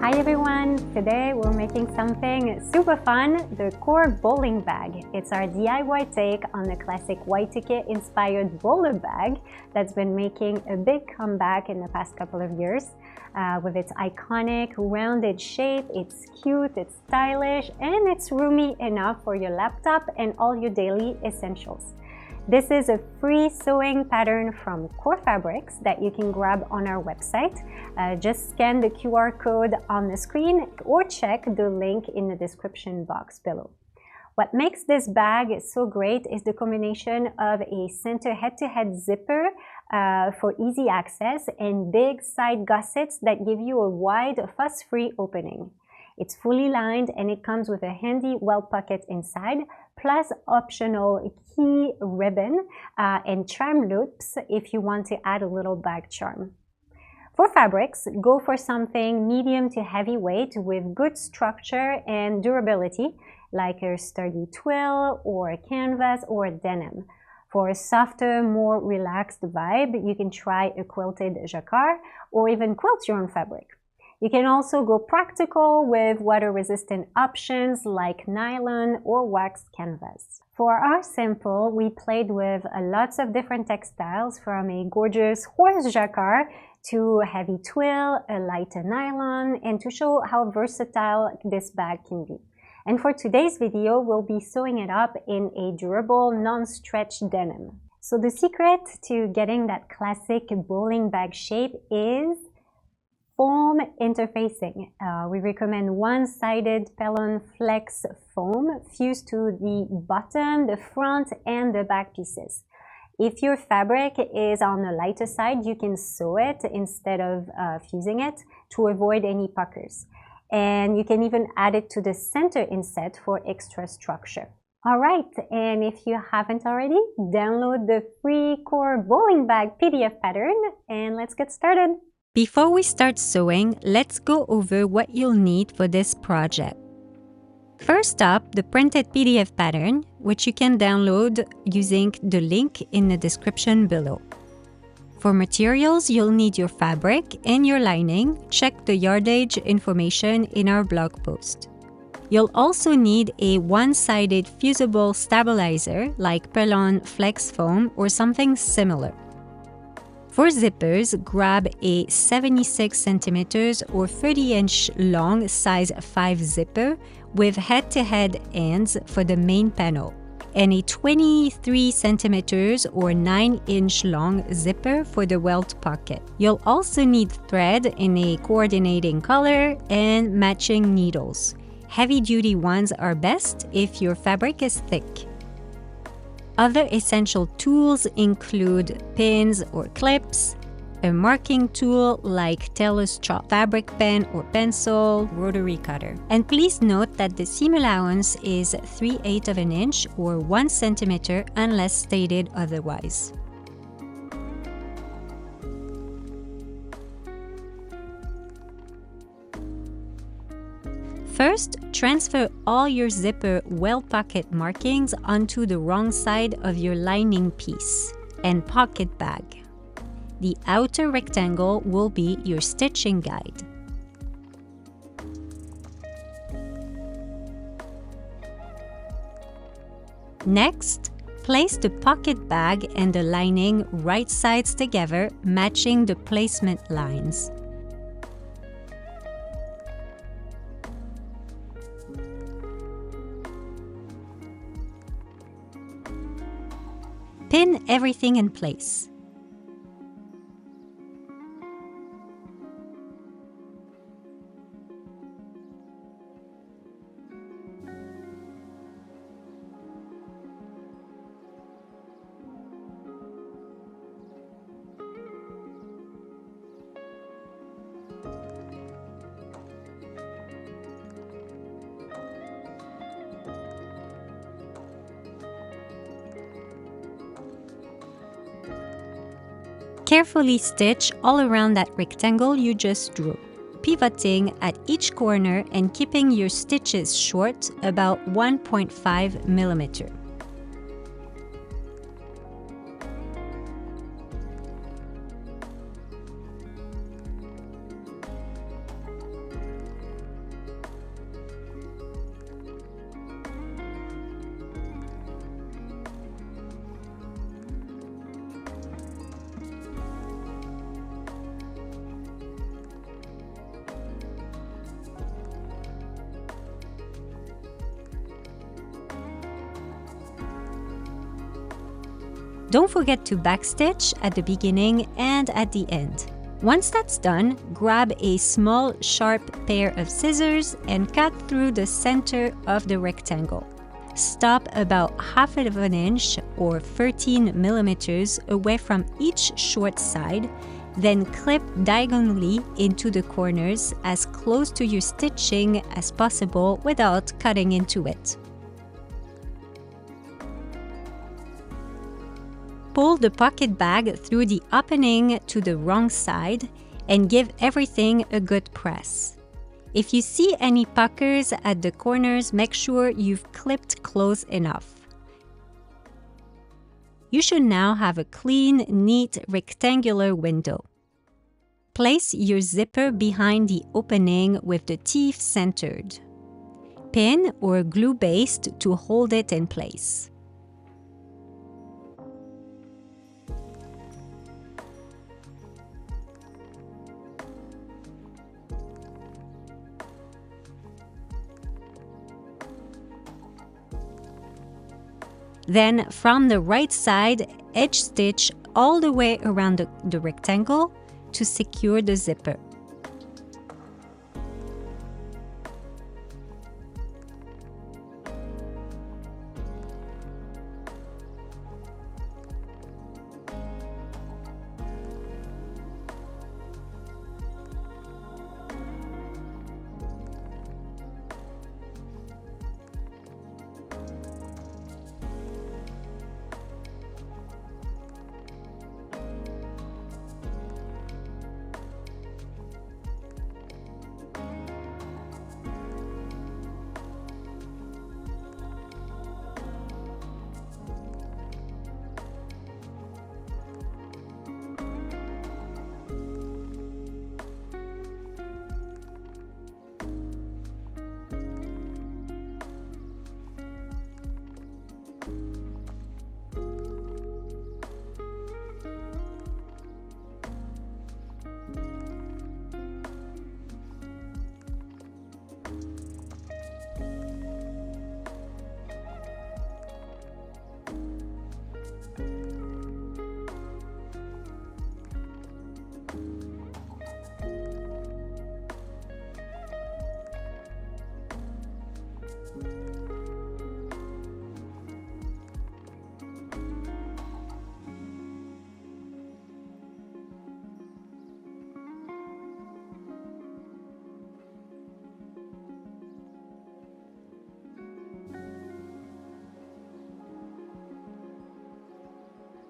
Hi everyone! Today we're making something super fun, the core bowling bag. It's our DIY take on the classic Welt Pocket inspired bowler bag that's been making a big comeback in the past couple of years. With its iconic rounded shape, it's cute, it's stylish, and it's roomy enough for your laptop and all your daily essentials. This is a free sewing pattern from Core Fabrics that you can grab on our website. Just scan the QR code on the screen or check the link in the description box below. What makes this bag so great is the combination of a center head-to-head zipper for easy access and big side gussets that give you a wide, fuss-free opening. It's fully lined and it comes with a handy Welt Pocket inside, plus optional key ribbon and charm loops if you want to add a little bag charm. For fabrics, go for something medium to heavyweight with good structure and durability, like a sturdy twill or a canvas or a denim. For a softer, more relaxed vibe, you can try a quilted jacquard or even quilt your own fabric. You can also go practical with water-resistant options like nylon or waxed canvas. For our sample, we played with lots of different textiles, from a gorgeous horse jacquard to a heavy twill, a lighter nylon, and to show how versatile this bag can be. And for today's video, we'll be sewing it up in a durable, non-stretch denim. So the secret to getting that classic bowling bag shape is foam interfacing. We recommend one-sided Pellon Flex foam fused to the bottom, the front, and the back pieces. If your fabric is on the lighter side, you can sew it instead of fusing it to avoid any puckers. And you can even add it to the center inset for extra structure. All right, and if you haven't already, download the free Core Bowling Bag PDF pattern and let's get started. Before we start sewing, let's go over what you'll need for this project. First up, the printed PDF pattern, which you can download using the link in the description below. For materials, you'll need your fabric and your lining. Check the yardage information in our blog post. You'll also need a one-sided fusible stabilizer like Pellon Flex foam or something similar. For zippers, grab a 76 centimeters or 30-inch long size 5 zipper with head-to-head ends for the main panel, and a 23 centimeters or 9-inch long zipper for the Welt Pocket. You'll also need thread in a coordinating color and matching needles. Heavy-duty ones are best if your fabric is thick. Other essential tools include pins or clips, a marking tool like tailor's chalk, fabric pen or pencil, rotary cutter. And please note that the seam allowance is 3/8 of an inch or 1 centimeter unless stated otherwise. First, transfer all your zipper Welt Pocket markings onto the wrong side of your lining piece and pocket bag. The outer rectangle will be your stitching guide. Next, place the pocket bag and the lining right sides together, matching the placement lines. Pin everything in place. Carefully stitch all around that rectangle you just drew, pivoting at each corner and keeping your stitches short, about 1.5 millimeter. Don't forget to backstitch at the beginning and at the end. Once that's done, grab a small, sharp pair of scissors and cut through the center of the rectangle. Stop about 1/2 inch or 13 millimeters away from each short side, then clip diagonally into the corners as close to your stitching as possible without cutting into it. Pull the pocket bag through the opening to the wrong side and give everything a good press. If you see any puckers at the corners, make sure you've clipped close enough. You should now have a clean, neat, rectangular window. Place your zipper behind the opening with the teeth centered. Pin or glue baste to hold it in place. Then, from the right side, edge stitch all the way around the rectangle to secure the zipper.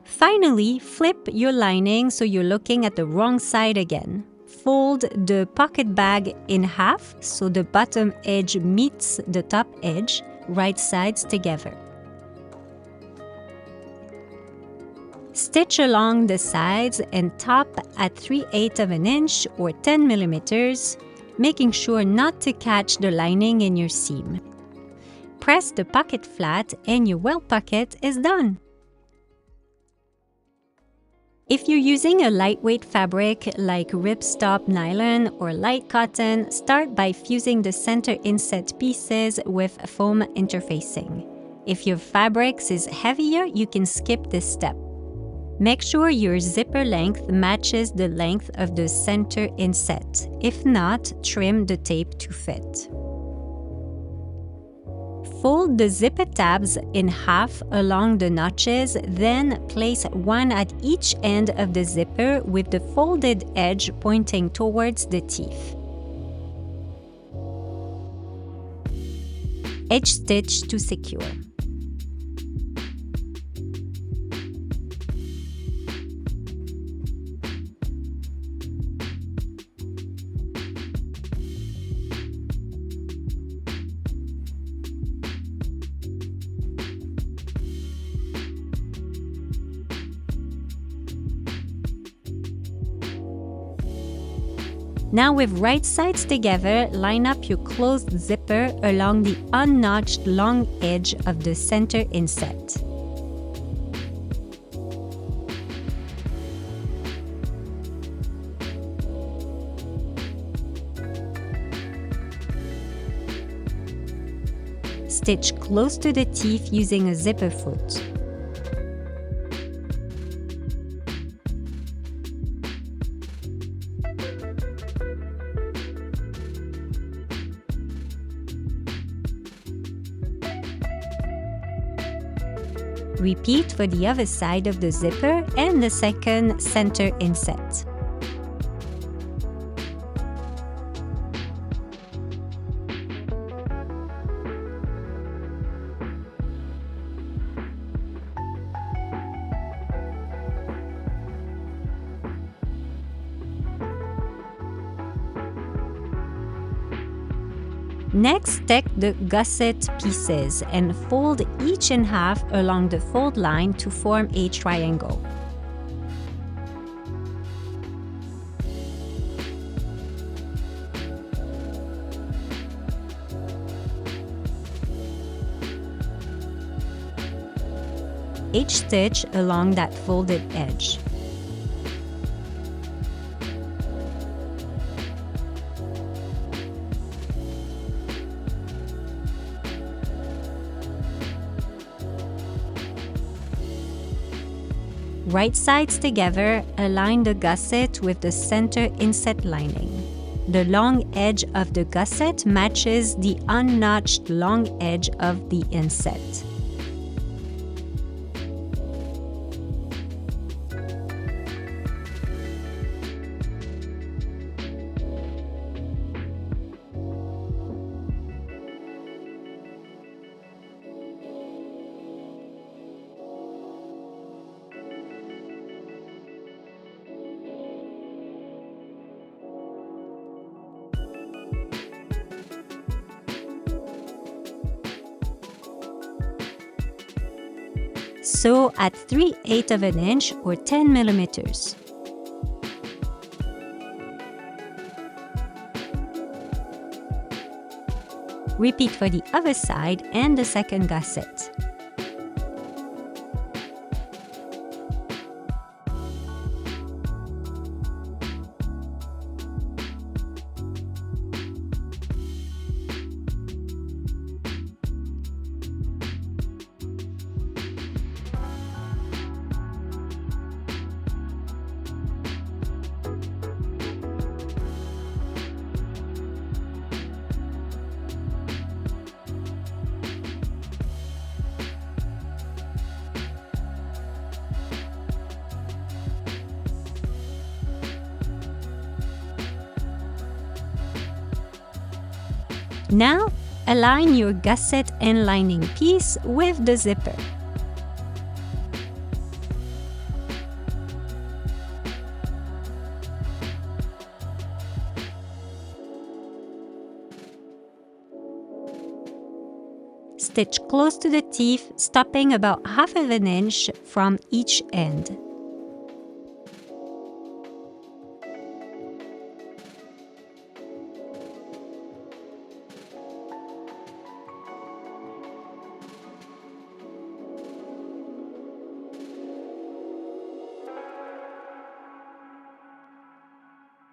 Finally, flip your lining so you're looking at the wrong side again. Fold the pocket bag in half so the bottom edge meets the top edge, right sides together. Stitch along the sides and top at 3/8 inch or 10 millimeters, making sure not to catch the lining in your seam. Press the pocket flat and your welt pocket is done. If you're using a lightweight fabric like ripstop nylon or light cotton, start by fusing the center inset pieces with foam interfacing. If your fabric is heavier, you can skip this step. Make sure your zipper length matches the length of the center inset. If not, trim the tape to fit. Fold the zipper tabs in half along the notches, then place one at each end of the zipper with the folded edge pointing towards the teeth. Edge stitch to secure. Now with right sides together, line up your closed zipper along the unnotched long edge of the center inset. Stitch close to the teeth using a zipper foot. Repeat for the other side of the zipper and the second center inset. Next, take the gusset pieces and fold each in half along the fold line to form a triangle. H-stitch along that folded edge. Right sides together, align the gusset with the center inset lining. The long edge of the gusset matches the unnotched long edge of the inset. Sew at 3/8 of an inch or 10 millimeters. Repeat for the other side and the second gusset. Now, align your gusset and lining piece with the zipper. Stitch close to the teeth, stopping about 1/2 of an inch from each end.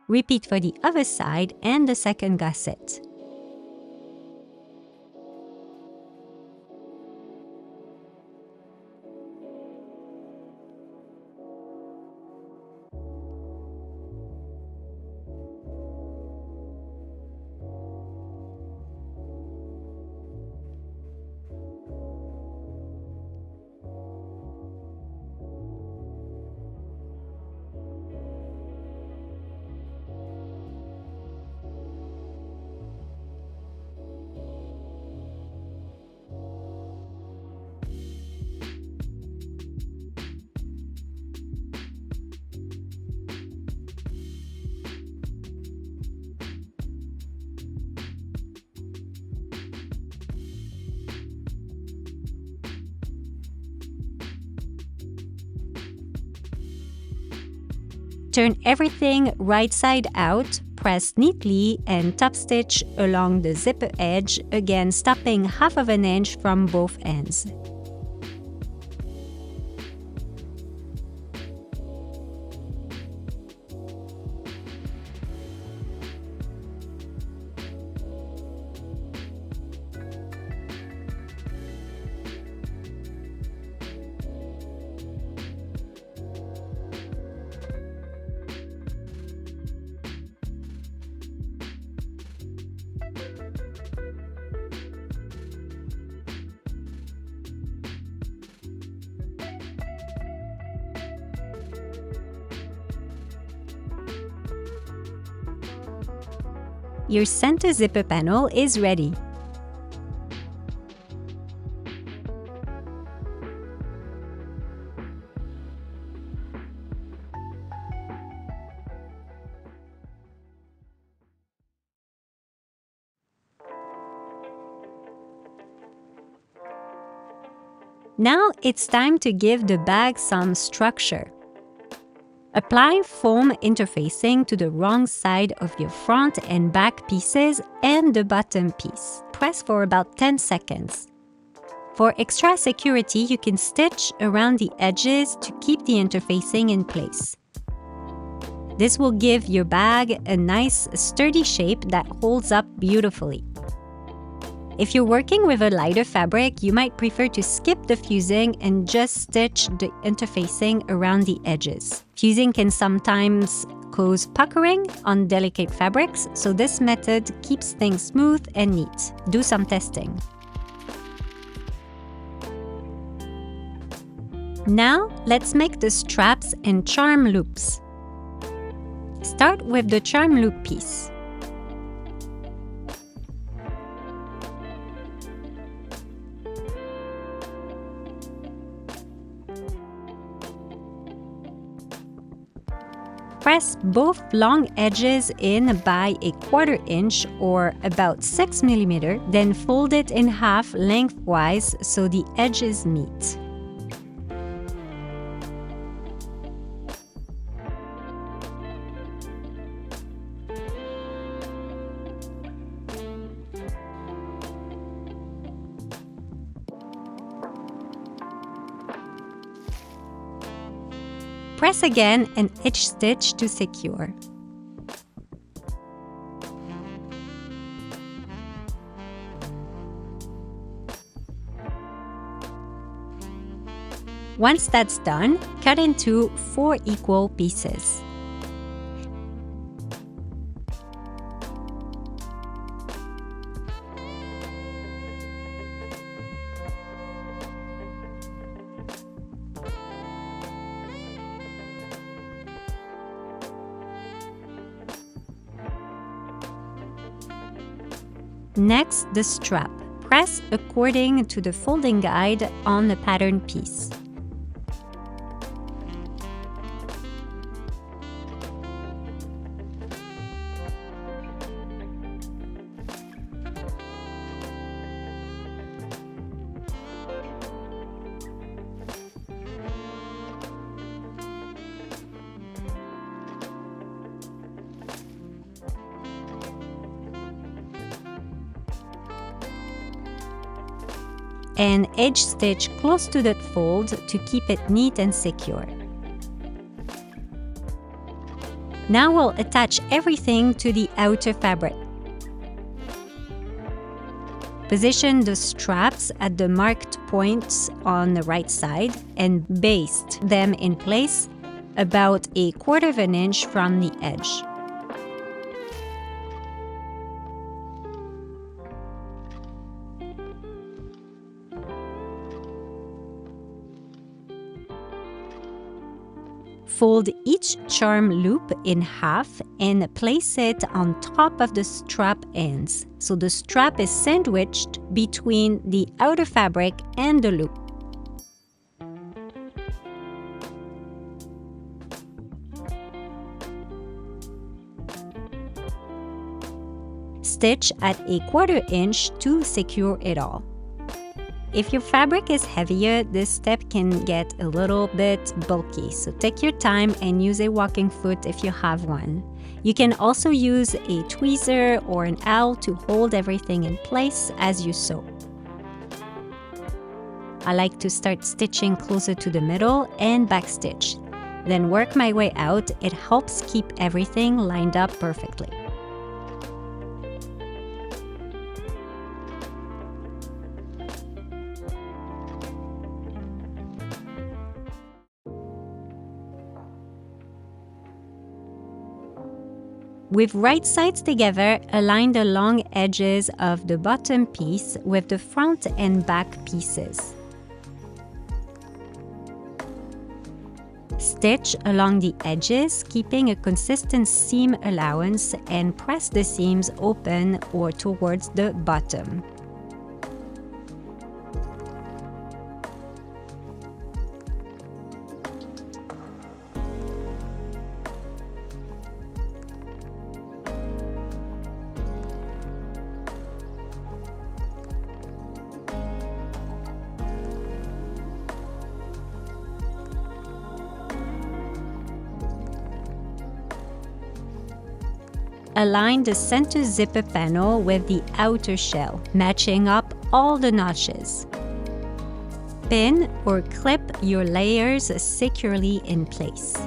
Repeat for the other side and the second gusset. Turn everything right side out, press neatly, and top stitch along the zipper edge, again stopping 1/2 of an inch from both ends. your center zipper panel is ready. Now it's time to give the bag some structure. Apply foam interfacing to the wrong side of your front and back pieces and the bottom piece. Press for about 10 seconds. For extra security, you can stitch around the edges to keep the interfacing in place. This will give your bag a nice, sturdy shape that holds up beautifully. If you're working with a lighter fabric, you might prefer to skip the fusing and just stitch the interfacing around the edges. Fusing can sometimes cause puckering on delicate fabrics, so this method keeps things smooth and neat. Do some testing. Now, let's make the straps and charm loops. Start with the charm loop piece. Press both long edges in by a 1/4 inch or about 6 mm, then fold it in half lengthwise so the edges meet. Press again and edge stitch to secure. Once that's done, cut into 4 equal pieces. Next, the strap. Press according to the folding guide on the pattern piece. And edge stitch close to that fold to keep it neat and secure. Now we'll attach everything to the outer fabric. Position the straps at the marked points on the right side and baste them in place about a 1/4 inch from the edge. Fold each charm loop in half and place it on top of the strap ends, so the strap is sandwiched between the outer fabric and the loop. Stitch at a 1/4 inch to secure it all. If your fabric is heavier, this step can get a little bit bulky, so take your time and use a walking foot if you have one. You can also use a tweezer or an awl to hold everything in place as you sew. I like to start stitching closer to the middle and backstitch, then work my way out. It helps keep everything lined up perfectly. With right sides together, align the long edges of the bottom piece with the front and back pieces. Stitch along the edges, keeping a consistent seam allowance, and press the seams open or towards the bottom. Align the center zipper panel with the outer shell, matching up all the notches. Pin or clip your layers securely in place.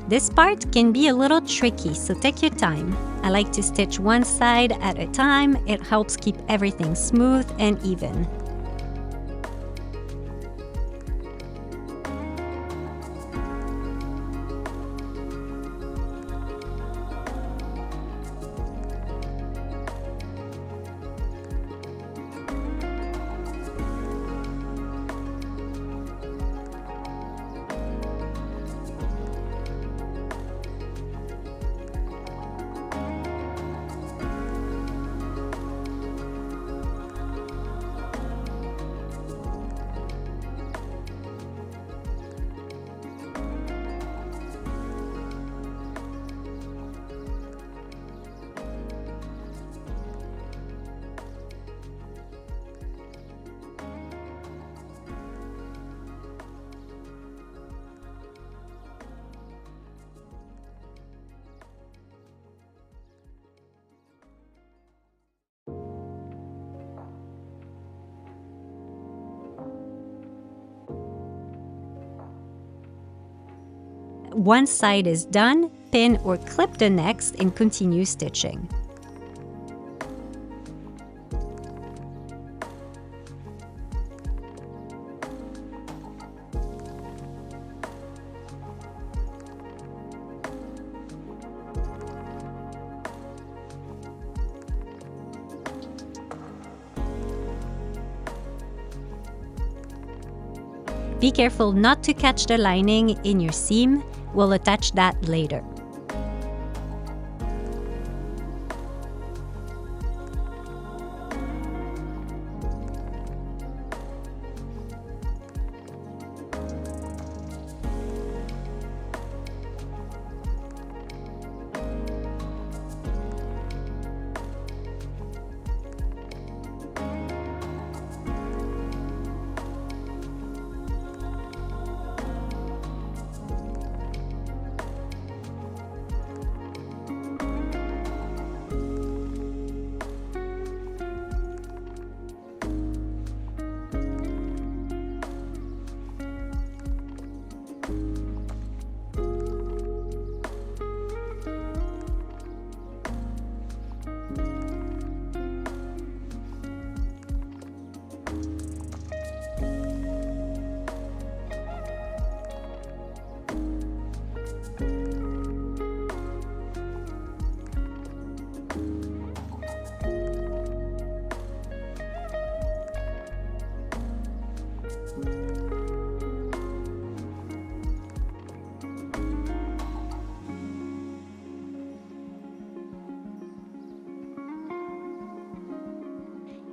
This part can be a little tricky, so take your time. I like to stitch one side at a time. It helps keep everything smooth and even. One side is done, pin or clip the next and continue stitching. Be careful not to catch the lining in your seam. We'll attach that later.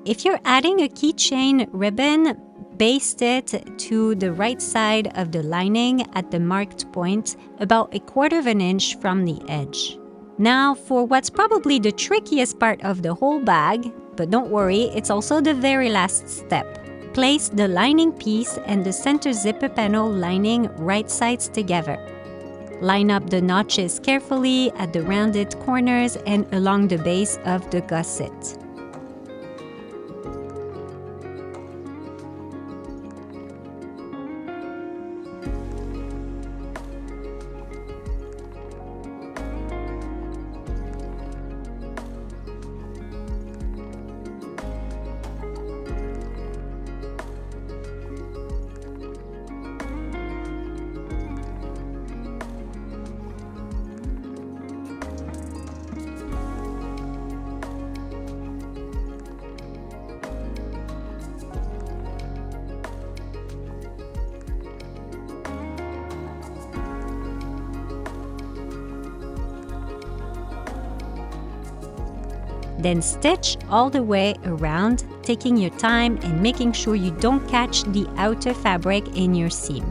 If you're adding a keychain ribbon, baste it to the right side of the lining at the marked point, about 1/4 of an inch from the edge. Now for what's probably the trickiest part of the whole bag, but don't worry, it's also the very last step. Place the lining piece and the center zipper panel lining right sides together. Line up the notches carefully at the rounded corners and along the base of the gusset. Then stitch all the way around, taking your time and making sure you don't catch the outer fabric in your seam.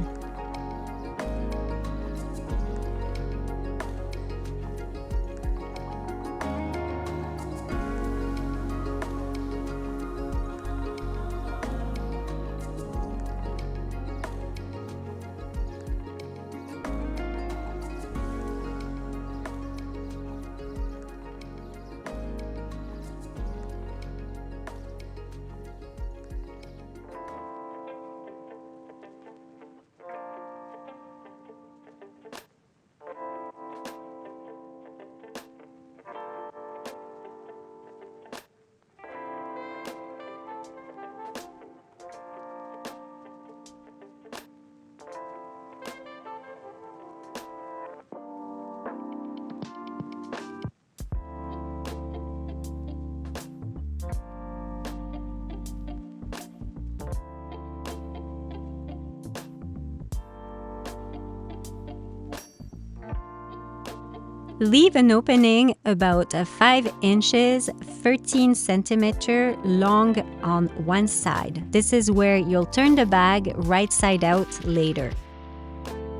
Leave an opening about 5 inches, 13 centimeter long on one side. This is where you'll turn the bag right side out later.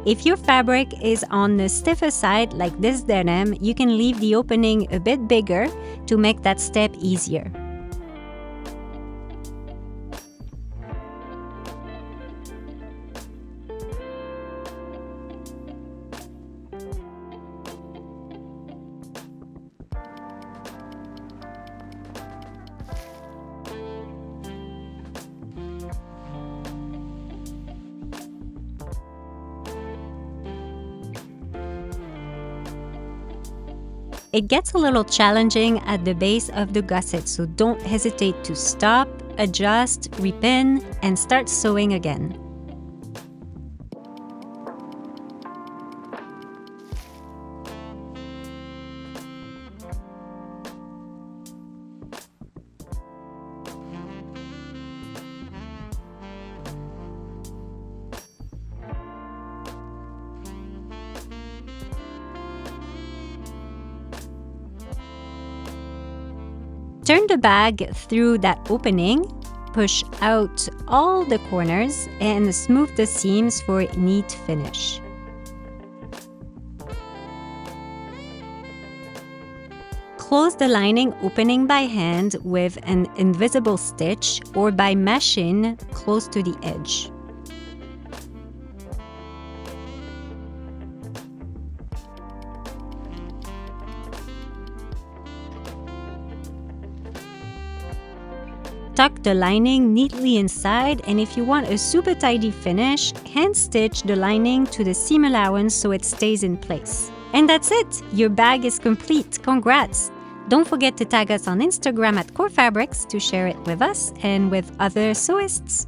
If your fabric is on the stiffer side like this denim, you can leave the opening a bit bigger to make that step easier. It gets a little challenging at the base of the gusset, so don't hesitate to stop, adjust, repin, and start sewing again. Turn the bag through that opening, push out all the corners, and smooth the seams for a neat finish. Close the lining opening by hand with an invisible stitch or by meshing close to the edge. Tuck the lining neatly inside, and if you want a super tidy finish, hand stitch the lining to the seam allowance so it stays in place. And that's it! Your bag is complete! Congrats! Don't forget to tag us on Instagram at Core Fabrics to share it with us and with other sewists.